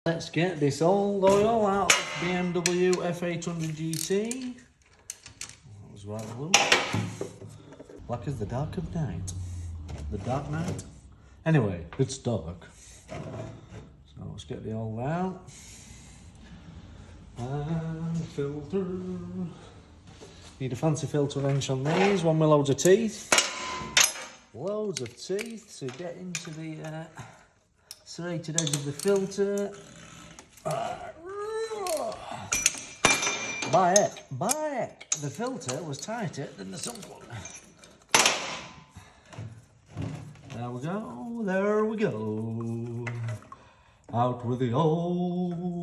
Let's get this old oil out of BMW F800GT. That was right blue. Black as the dark of night. The dark night. Anyway, it's dark. So let's get the oil out. And filter. Need a fancy filter wrench on these, one with loads of teeth. Loads of teeth to get into the serrated edge of the filter. By heck, the filter was tighter than the sump one. There we go. Out with the old